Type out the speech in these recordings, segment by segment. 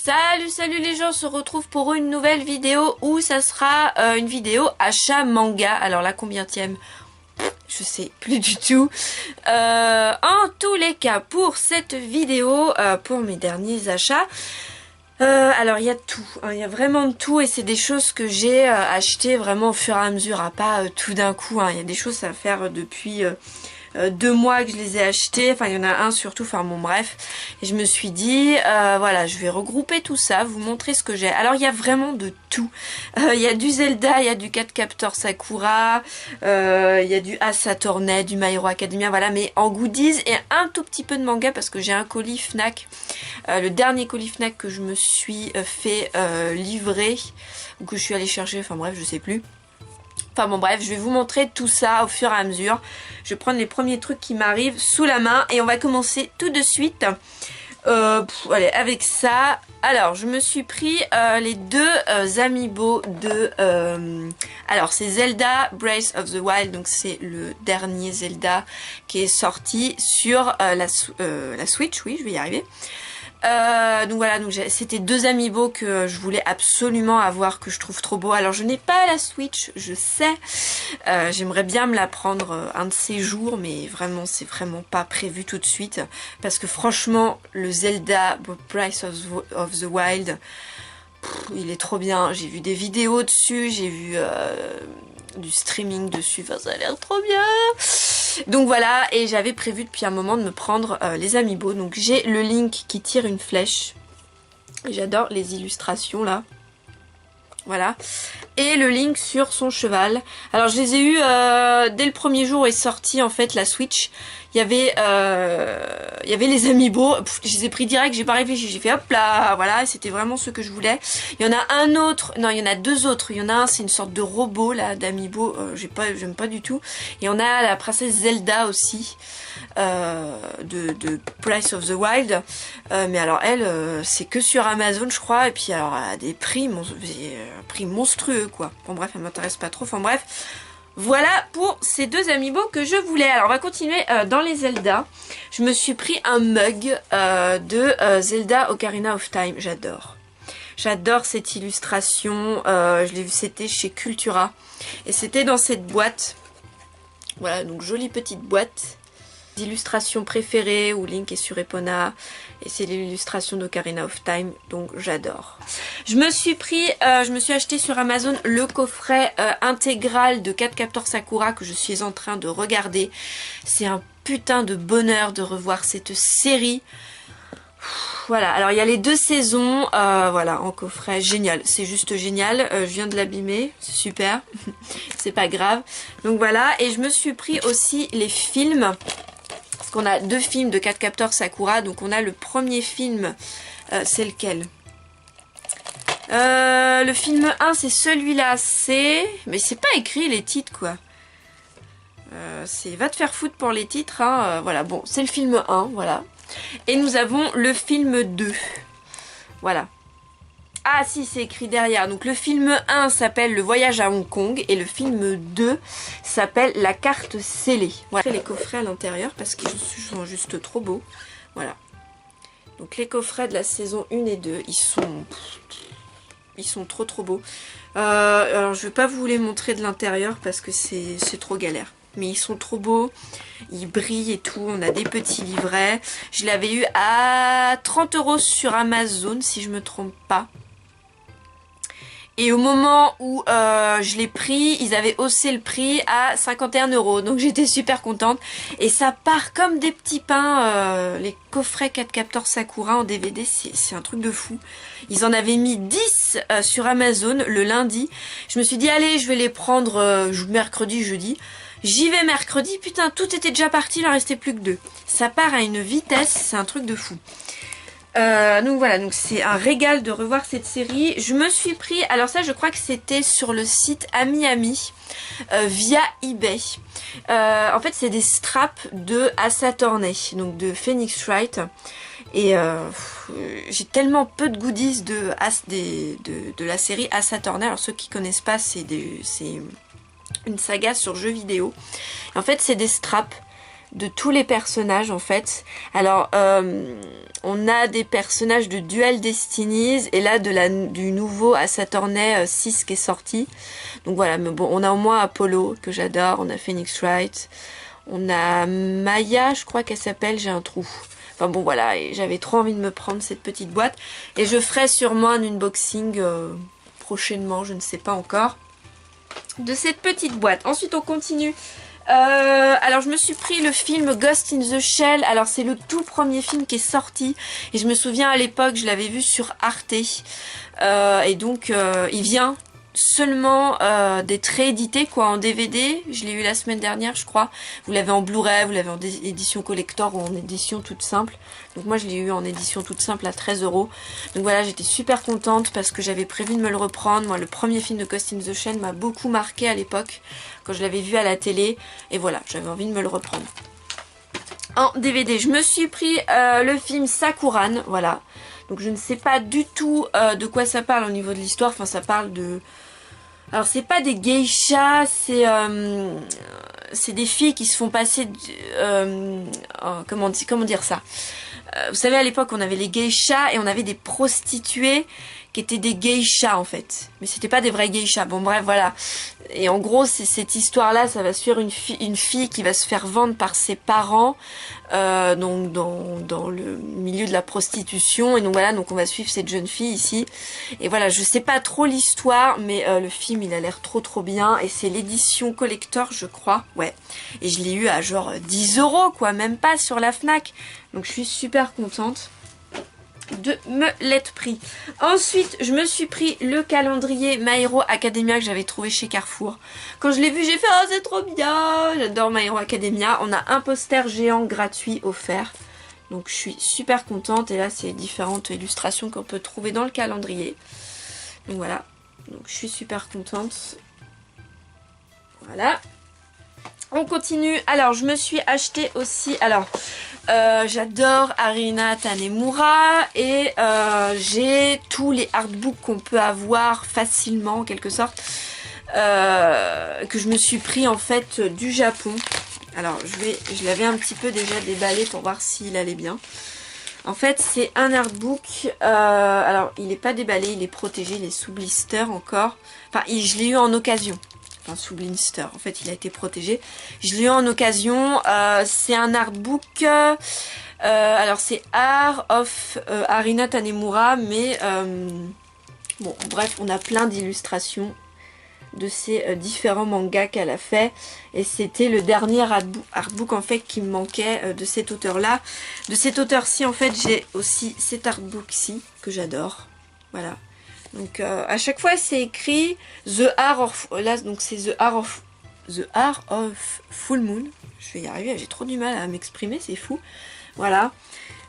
Salut les gens, on se retrouve pour une nouvelle vidéo où ça sera une vidéo achat manga. Alors la combienième? Je sais plus du tout. En tous les cas, pour cette vidéo, pour mes derniers achats, alors il y a tout, hein, il y a vraiment de tout et c'est des choses que j'ai achetées vraiment au fur et à mesure, pas tout d'un coup. Hein. Il y a des choses à faire depuis 2 mois que je les ai achetées, enfin il y en a un surtout, enfin bon bref, et je me suis dit voilà, je vais regrouper tout ça, vous montrer ce que j'ai. Alors il y a vraiment de tout, il y a du Zelda, il y a du Cardcaptor Sakura, il y a du Ace Attorney, du My Hero Academia, voilà, mais en goodies et un tout petit peu de manga parce que j'ai un colis Fnac, le dernier colis Fnac que je me suis fait livrer, ou que je suis allée chercher, enfin bref je sais plus. Enfin bon bref, je vais vous montrer tout ça au fur et à mesure. Je vais prendre les premiers trucs qui m'arrivent sous la main et on va commencer tout de suite allez, avec ça. Alors je me suis pris les deux amiibo de... alors c'est Zelda Breath of the Wild, donc c'est le dernier Zelda qui est sorti sur la Switch, oui je vais y arriver. Donc voilà, donc c'était 2 amiibo que je voulais absolument avoir, que je trouve trop beau. Alors je n'ai pas la Switch, je sais, j'aimerais bien me la prendre un de ces jours, mais vraiment c'est vraiment pas prévu tout de suite, parce que franchement le Zelda Breath of the Wild, il est trop bien. J'ai vu des vidéos dessus, j'ai vu du streaming dessus, enfin ça a l'air trop bien. Donc voilà, et j'avais prévu depuis un moment de me prendre les amiibo. Donc j'ai le Link qui tire une flèche. J'adore les illustrations là. Voilà. Et le Link sur son cheval. Alors je les ai eus dès le premier jour où est sorti en fait la Switch. Il y avait les amiibo, je les ai pris direct, j'ai pas réfléchi, j'ai fait hop là, voilà, c'était vraiment ce que je voulais. Il y en a un autre, non il y en a 2 autres, il y en a un c'est une sorte de robot là d'amiibo, j'aime pas du tout. Et on a la princesse Zelda aussi, de Breath of the Wild, mais alors elle c'est que sur Amazon je crois, et puis alors elle a des prix, prix monstrueux quoi. Bon bref, elle m'intéresse pas trop, enfin bref. Voilà pour ces 2 amiibo que je voulais. Alors on va continuer dans les Zelda. Je me suis pris un mug de Zelda Ocarina of Time. J'adore. J'adore cette illustration. Je l'ai vu, c'était chez Cultura. Et c'était dans cette boîte. Voilà, donc jolie petite boîte. Illustrations préférées où Link est sur Epona, et c'est l'illustration d'Ocarina of Time, donc j'adore. Je me suis acheté sur Amazon le coffret intégral de Cardcaptor Sakura que je suis en train de regarder. C'est un putain de bonheur de revoir cette série. Voilà, alors il y a les 2 saisons, voilà, en coffret, génial, c'est juste génial, je viens de l'abîmer, c'est super, c'est pas grave. Donc voilà, et je me suis pris aussi les films. On a 2 films de Cardcaptor Sakura. Donc on a le premier film, c'est lequel? Le film 1 c'est celui-là, mais c'est pas écrit les titres quoi. C'est va te faire foutre pour les titres, hein. Voilà, bon, c'est le film 1, voilà. Et nous avons le film 2. Voilà. Ah si, c'est écrit derrière. Donc le film 1 s'appelle Le Voyage à Hong Kong et le film 2 s'appelle La Carte Scellée. Voilà les coffrets à l'intérieur parce qu'ils sont juste trop beaux. Voilà. Donc les coffrets de la saison 1 et 2, ils sont trop beaux. Alors je vais pas vous les montrer de l'intérieur parce que c'est trop galère. Mais ils sont trop beaux, ils brillent et tout, on a des petits livrets. Je l'avais eu à 30 € sur Amazon si je me trompe pas. Et au moment où je l'ai pris, ils avaient haussé le prix à 51 €. Donc j'étais super contente. Et ça part comme des petits pains. Les coffrets Cardcaptor Sakura en DVD, c'est un truc de fou. Ils en avaient mis 10 sur Amazon le lundi. Je me suis dit, allez, je vais les prendre mercredi, jeudi. J'y vais mercredi. Putain, tout était déjà parti, il en restait plus que 2. Ça part à une vitesse, c'est un truc de fou. Donc voilà, donc c'est un régal de revoir cette série. Je me suis pris, alors ça je crois que c'était sur le site AmiAmi via eBay. En fait c'est des straps de Ace Attorney, donc de Phoenix Wright. Et j'ai tellement peu de goodies de la série Ace Attorney. Alors ceux qui connaissent pas, c'est une saga sur jeux vidéo. En fait c'est des straps de tous les personnages en fait. Alors on a des personnages de Dual Destinies et là du nouveau à Saturday 6 qui est sorti. Donc voilà, mais bon, on a au moins Apollo que j'adore, on a Phoenix Wright, on a Maya, je crois qu'elle s'appelle, j'ai un trou. Enfin bon voilà, et j'avais trop envie de me prendre cette petite boîte et je ferai sûrement un unboxing prochainement, je ne sais pas encore, de cette petite boîte. Ensuite on continue. Alors je me suis pris le film Ghost in the Shell. Alors c'est le tout premier film qui est sorti et je me souviens à l'époque je l'avais vu sur Arte et donc il vient seulement d'être réédité quoi en DVD. Je l'ai eu la semaine dernière je crois. Vous l'avez en Blu-ray, vous l'avez en édition collector ou en édition toute simple. Donc moi je l'ai eu en édition toute simple à 13 €. Donc voilà, j'étais super contente parce que j'avais prévu de me le reprendre. Moi le premier film de Ghost in the Shell m'a beaucoup marqué à l'époque quand je l'avais vu à la télé. Et voilà, j'avais envie de me le reprendre. En DVD, je me suis pris le film Sakuran, voilà. Donc je ne sais pas du tout de quoi ça parle au niveau de l'histoire. Enfin ça parle de... Alors c'est pas des geishas, c'est des filles qui se font passer... comment dire ça, vous savez à l'époque on avait les geishas et on avait des prostituées qui étaient des geishas en fait. Mais c'était pas des vrais geishas. Bon bref voilà. Et en gros c'est cette histoire là, ça va suivre une fille qui va se faire vendre par ses parents donc dans le milieu de la prostitution. Et donc voilà, donc on va suivre cette jeune fille ici. Et voilà, je sais pas trop l'histoire, mais le film il a l'air trop bien. Et c'est l'édition collector je crois. Ouais. Et je l'ai eu à genre 10 € quoi, même pas sur la Fnac. Donc je suis super contente de me l'être pris. Ensuite je me suis pris le calendrier My Hero Academia que j'avais trouvé chez Carrefour. Quand je l'ai vu j'ai fait oh c'est trop bien, j'adore My Hero Academia. On a un poster géant gratuit offert, donc je suis super contente. Et là c'est différentes illustrations qu'on peut trouver dans le calendrier. Donc voilà, donc je suis super contente. Voilà, on continue. Alors je me suis acheté aussi, alors j'adore Harina Tanemura et j'ai tous les artbooks qu'on peut avoir facilement en quelque sorte que je me suis pris en fait du Japon. Alors je l'avais un petit peu déjà déballé pour voir s'il allait bien. En fait c'est un artbook, alors il n'est pas déballé, il est protégé, il est sous blister encore. Enfin je l'ai eu en occasion. Enfin, sous blister, en fait il a été protégé. Je l'ai eu en occasion, c'est un artbook, alors c'est Art of Harina Tanemura, mais bon bref on a plein d'illustrations de ces différents mangas qu'elle a fait. Et c'était le dernier artbook en fait qui me manquait de cet auteur là. De cet auteur-ci en fait j'ai aussi cet artbook-ci que j'adore, voilà. Donc à chaque fois c'est écrit The Art of... Là donc c'est The Art of Full Moon. Je vais y arriver, j'ai trop du mal à m'exprimer, c'est fou. Voilà.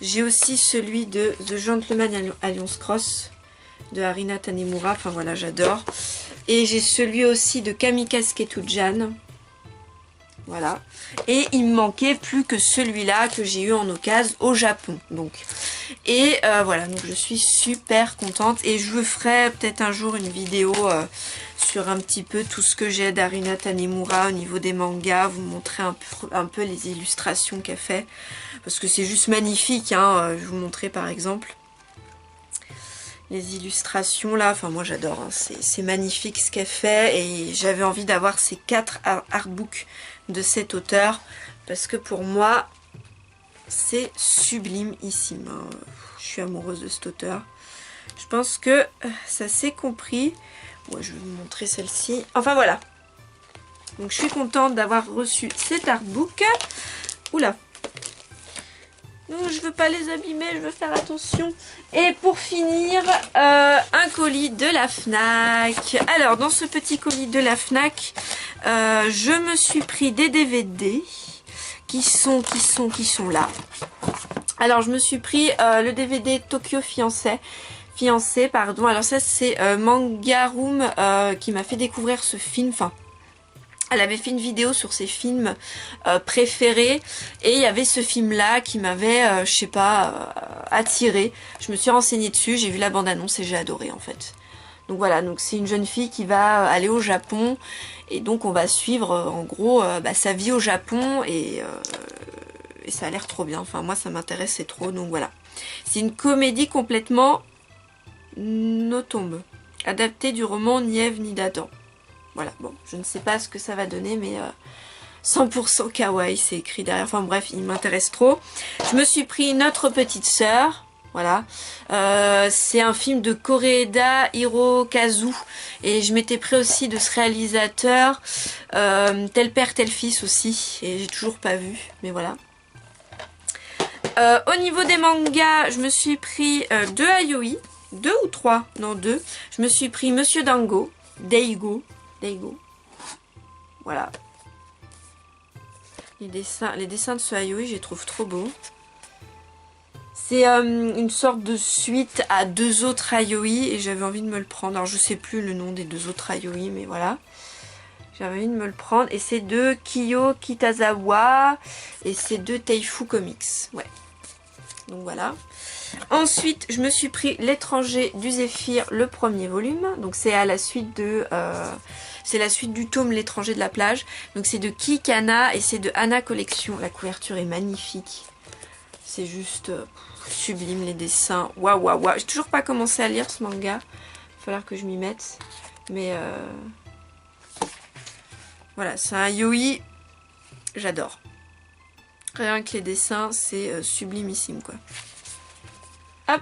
J'ai aussi celui de The Gentleman Alliance Cross de Harina Tanemura. Enfin voilà, j'adore. Et j'ai celui aussi de Kamikaze Ketujan. Voilà. Et il me manquait plus que celui-là que j'ai eu en occasion au Japon. Donc. Et voilà, donc je suis super contente. Et je vous ferai peut-être un jour une vidéo sur un petit peu tout ce que j'ai d'Harina Tanemura au niveau des mangas. Vous montrer un peu les illustrations qu'elle fait. Parce que c'est juste magnifique. Hein. Je vais vous montrer par exemple les illustrations là. Enfin moi j'adore. Hein. C'est magnifique ce qu'elle fait. Et j'avais envie d'avoir ces 4 artbooks de cet auteur. Parce que pour moi... c'est sublimissime. Je suis amoureuse de cet auteur. Je pense que ça s'est compris. Ouais, je vais vous montrer celle-ci. Enfin voilà. Donc je suis contente d'avoir reçu cet artbook. Oula. Non, je veux pas les abîmer, je veux faire attention. Et pour finir, un colis de la Fnac. Alors dans ce petit colis de la Fnac, je me suis pris des DVD. Qui sont là. Alors je me suis pris le DVD Tokyo Fiancé pardon. Alors ça c'est Manga Room qui m'a fait découvrir ce film. Enfin, elle avait fait une vidéo sur ses films préférés et il y avait ce film là qui m'avait je sais pas attiré. Je me suis renseignée dessus, j'ai vu la bande annonce et j'ai adoré en fait. Donc voilà, donc c'est une jeune fille qui va aller au Japon et donc on va suivre en gros sa vie au Japon et ça a l'air trop bien. Enfin moi ça m'intéressait trop, donc voilà. C'est une comédie complètement no-tombe, adaptée du roman Ni Ève ni d'Adam. Voilà, bon, je ne sais pas ce que ça va donner, mais 100% kawaii, c'est écrit derrière. Enfin bref, il m'intéresse trop. Je me suis pris Notre petite sœur. Voilà, c'est un film de Koreeda Hirokazu et je m'étais pris aussi de ce réalisateur Tel père tel fils aussi et j'ai toujours pas vu, mais voilà. Au niveau des mangas, je me suis pris 2 Ayoi, 2 ou 3, non 2. Je me suis pris Monsieur Daigo, voilà. Les dessins de ce Ayoi, je les trouve trop beaux. C'est une sorte de suite à 2 autres Ayoi et j'avais envie de me le prendre. Alors je sais plus le nom des 2 autres Ayoi, mais voilà. J'avais envie de me le prendre. Et c'est de Kiyo Kitazawa et c'est de Teifu Comics. Ouais. Donc voilà. Ensuite, je me suis pris L'étranger du Zéphyr, le premier volume. Donc c'est à la suite de... c'est la suite du tome L'étranger de la plage. Donc c'est de Kikana et c'est de Anna Collection. La couverture est magnifique. C'est juste sublime les dessins. Waouh, waouh, waouh. J'ai toujours pas commencé à lire ce manga. Il va falloir que je m'y mette. Mais voilà, c'est un yoi. J'adore. Rien que les dessins, c'est sublimissime quoi. Hop.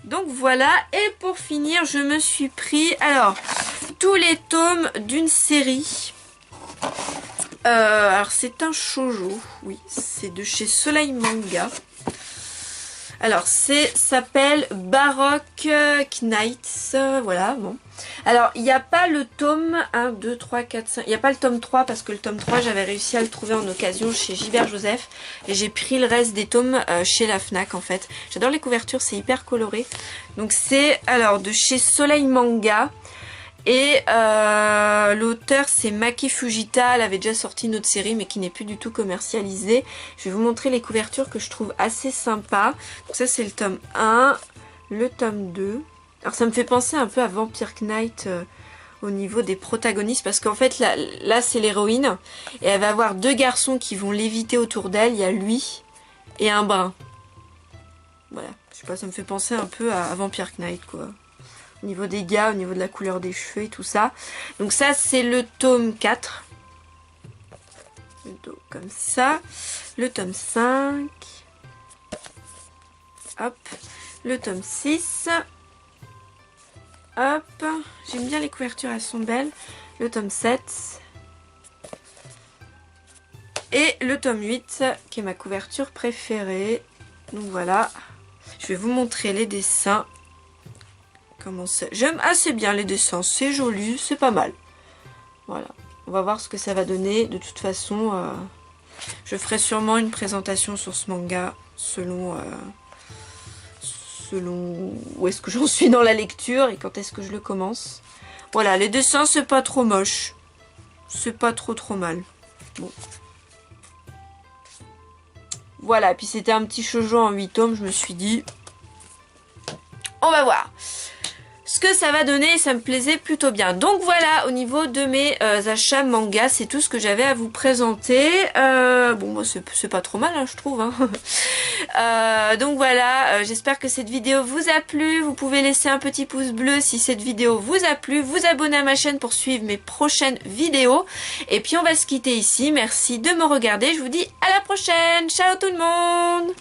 Donc voilà. Et pour finir, je me suis pris alors tous les tomes d'une série. Alors c'est un shoujo, oui, c'est de chez Soleil Manga. Alors s'appelle Baroque Knights, voilà, bon. Alors il n'y a pas le tome 1, 2, 3, 4, 5, il n'y a pas le tome 3 parce que le tome 3 j'avais réussi à le trouver en occasion chez Gilbert Joseph. Et j'ai pris le reste des tomes chez la Fnac en fait. J'adore les couvertures, c'est hyper coloré. Donc c'est alors de chez Soleil Manga. Et l'auteur c'est Maki Fujita, elle avait déjà sorti une autre série mais qui n'est plus du tout commercialisée. Je vais vous montrer les couvertures que je trouve assez sympas. Donc ça c'est le tome 1, le tome 2. Alors ça me fait penser un peu à Vampire Knight au niveau des protagonistes parce qu'en fait là c'est l'héroïne et elle va avoir 2 garçons qui vont léviter autour d'elle. Il y a lui et un brun. Voilà, je sais pas, ça me fait penser un peu à Vampire Knight quoi. Au niveau des gars, au niveau de la couleur des cheveux et tout ça. Donc ça c'est le tome 4. Le dos comme ça. Le tome 5. Hop. Le tome 6. Hop. J'aime bien les couvertures, elles sont belles. Le tome 7. Et le tome 8 qui est ma couverture préférée. Donc voilà. Je vais vous montrer les dessins. J'aime assez bien les dessins, c'est joli, c'est pas mal. Voilà, on va voir ce que ça va donner. De toute façon, je ferai sûrement une présentation sur ce manga selon où est-ce que j'en suis dans la lecture et quand est-ce que je le commence. Voilà, les dessins, c'est pas trop moche. C'est pas trop mal. Bon. Voilà, puis c'était un petit shoujo en 8 tomes, je me suis dit, on va voir ce que ça va donner, ça me plaisait plutôt bien. Donc voilà, au niveau de mes achats manga, c'est tout ce que j'avais à vous présenter. Bon, moi c'est pas trop mal, hein, je trouve. Hein. Donc voilà, j'espère que cette vidéo vous a plu. Vous pouvez laisser un petit pouce bleu si cette vidéo vous a plu. Vous abonner à ma chaîne pour suivre mes prochaines vidéos. Et puis on va se quitter ici. Merci de me regarder. Je vous dis à la prochaine. Ciao tout le monde!